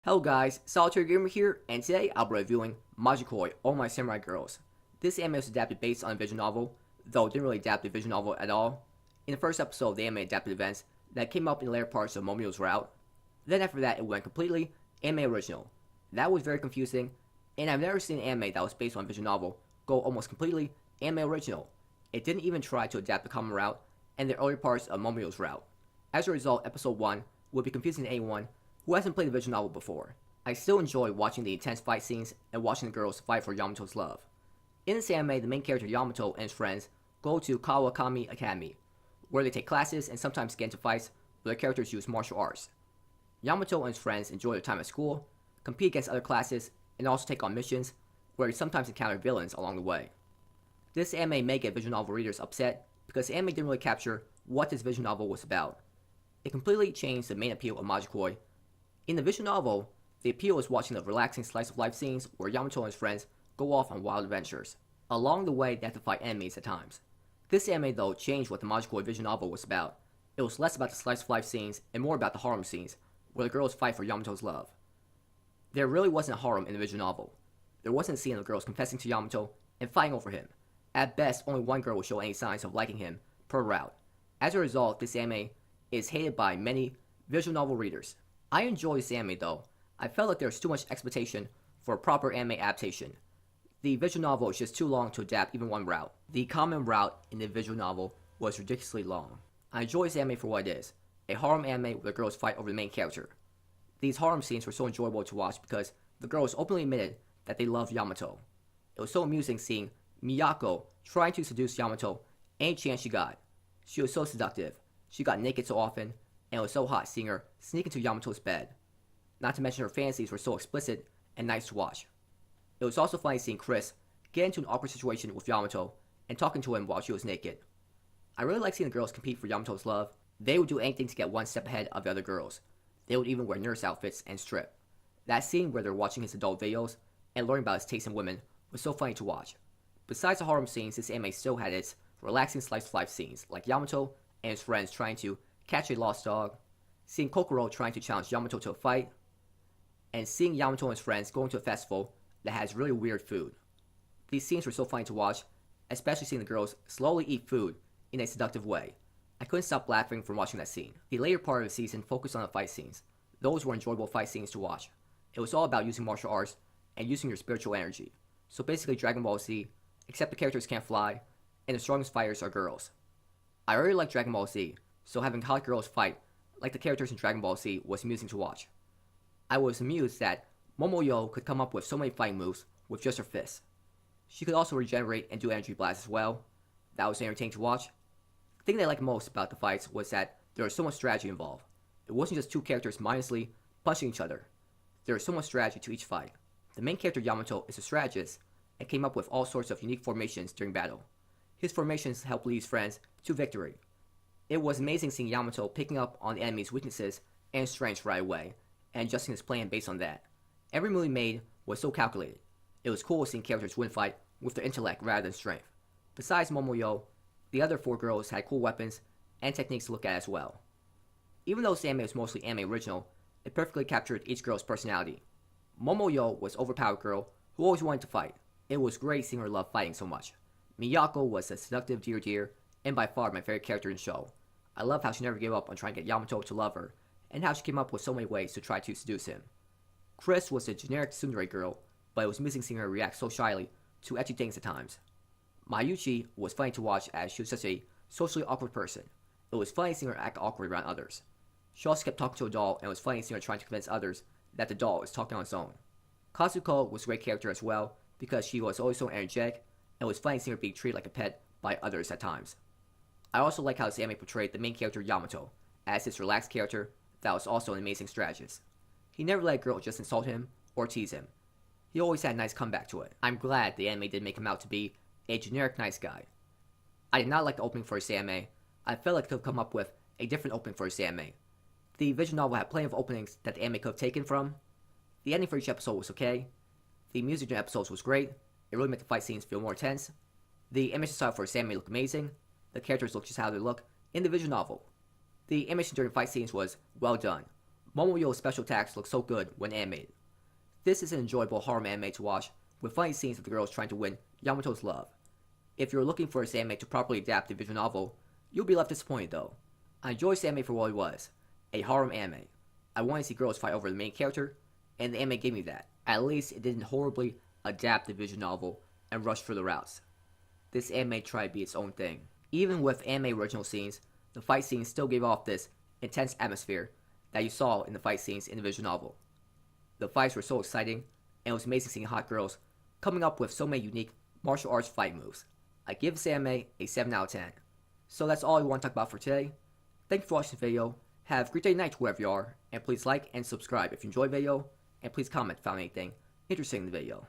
Hello guys, Solitary Gamer here, and today I'll be reviewing Majikoi, All My Samurai Girls. This anime was adapted based on a visual novel, though it didn't really adapt the visual novel at all. In the first episode, the anime adapted events that came up in the later parts of Momoyo's route. Then after that, it went completely anime original. That was very confusing, and I've never seen an anime that was based on a visual novel go almost completely anime original. It didn't even try to adapt the common route and the earlier parts of Momoyo's route. As a result, episode 1 would be confusing to anyone who hasn't played the visual novel before. I still enjoy watching the intense fight scenes and watching the girls fight for Yamato's love. In this anime, the main character Yamato and his friends go to Kawakami Academy, where they take classes and sometimes get into fights where their characters use martial arts. Yamato and his friends enjoy their time at school, compete against other classes, and also take on missions where they sometimes encounter villains along the way. This anime may get visual novel readers upset because the anime didn't really capture what this visual novel was about. It completely changed the main appeal of Majikoi. In the visual novel, the appeal is watching the relaxing slice-of-life scenes where Yamato and his friends go off on wild adventures. Along the way, they have to fight enemies at times. This anime, though, changed what the Majikoi visual novel was about. It was less about the slice-of-life scenes and more about the harem scenes, where the girls fight for Yamato's love. There really wasn't a harem in the visual novel. There wasn't a scene of the girls confessing to Yamato and fighting over him. At best, only one girl would show any signs of liking him per route. As a result, this anime is hated by many visual novel readers. I enjoy this anime though. I felt like there was too much expectation for a proper anime adaptation. The visual novel is just too long to adapt even one route. The common route in the visual novel was ridiculously long. I enjoy this anime for what it is, a harem anime where the girls fight over the main character. These harem scenes were so enjoyable to watch because the girls openly admitted that they loved Yamato. It was so amusing seeing Miyako trying to seduce Yamato any chance she got. She was so seductive. She got naked so often, and it was so hot seeing her sneak into Yamato's bed. Not to mention her fantasies were so explicit and nice to watch. It was also funny seeing Chris get into an awkward situation with Yamato and talking to him while she was naked. I really like seeing the girls compete for Yamato's love. They would do anything to get one step ahead of the other girls. They would even wear nurse outfits and strip. That scene where they're watching his adult videos and learning about his taste in women was so funny to watch. Besides the harem scenes, this anime still had its relaxing slice-of-life scenes, like Yamato and his friends trying to catch a lost dog, seeing Kokoro trying to challenge Yamato to a fight, and seeing Yamato and his friends going to a festival that has really weird food. These scenes were so funny to watch, especially seeing the girls slowly eat food in a seductive way. I couldn't stop laughing from watching that scene. The later part of the season focused on the fight scenes. Those were enjoyable fight scenes to watch. It was all about using martial arts and using your spiritual energy. So basically Dragon Ball Z, except the characters can't fly, and the strongest fighters are girls. I really like Dragon Ball Z, so having hot girls fight like the characters in Dragon Ball Z was amusing to watch. I was amused that Momoyo could come up with so many fighting moves with just her fists. She could also regenerate and do energy blasts as well. That was entertaining to watch. The thing that I liked most about the fights was that there was so much strategy involved. It wasn't just two characters mindlessly punching each other. There was so much strategy to each fight. The main character Yamato is a strategist and came up with all sorts of unique formations during battle. His formations helped lead his friends to victory. It was amazing seeing Yamato picking up on the enemy's weaknesses and strengths right away, and adjusting his plan based on that. Every move he made was so calculated. It was cool seeing characters win fight with their intellect rather than strength. Besides Momoyo, the other four girls had cool weapons and techniques to look at as well. Even though this anime was mostly anime original, it perfectly captured each girl's personality. Momoyo was an overpowered girl who always wanted to fight. It was great seeing her love fighting so much. Miyako was a seductive dear and by far my favorite character in the show. I love how she never gave up on trying to get Yamato to love her, and how she came up with so many ways to try to seduce him. Chris was a generic tsundere girl, but it was amusing seeing her react so shyly to ecchi things at times. Mayuchi was funny to watch as she was such a socially awkward person. It was funny seeing her act awkward around others. She also kept talking to a doll, and it was funny seeing her trying to convince others that the doll was talking on its own. Kazuko was a great character as well, because she was always so energetic, and it was funny seeing her being treated like a pet by others at times. I also like how this anime portrayed the main character Yamato as this relaxed character that was also an amazing strategist. He never let a girl just insult him or tease him. He always had a nice comeback to it. I'm glad the anime didn't make him out to be a generic nice guy. I did not like the opening for this anime. I felt like it could have come up with a different opening for this anime. The visual novel had plenty of openings that the anime could have taken from. The ending for each episode was okay. The music in the episodes was great. It really made the fight scenes feel more intense. The animation style for this anime looked amazing. The characters looked just how they look in the visual novel. The animation during fight scenes was well done. Momoyo's special attacks look so good when animated. This is an enjoyable harem anime to watch, with funny scenes of the girls trying to win Yamato's love. If you're looking for this anime to properly adapt the visual novel, you'll be left disappointed though. I enjoyed this anime for what it was, a harem anime. I wanted to see girls fight over the main character, and the anime gave me that. At least it didn't horribly adapt the visual novel and rush for the routes. This anime tried to be its own thing. Even with anime original scenes, the fight scenes still gave off this intense atmosphere that you saw in the fight scenes in the visual novel. The fights were so exciting, and it was amazing seeing hot girls coming up with so many unique martial arts fight moves. I give this anime a 7 out of 10. So that's all I want to talk about for today. Thank you for watching this video. Have a great day and night wherever you are, and please like and subscribe if you enjoyed the video, and please comment if you found anything interesting in the video.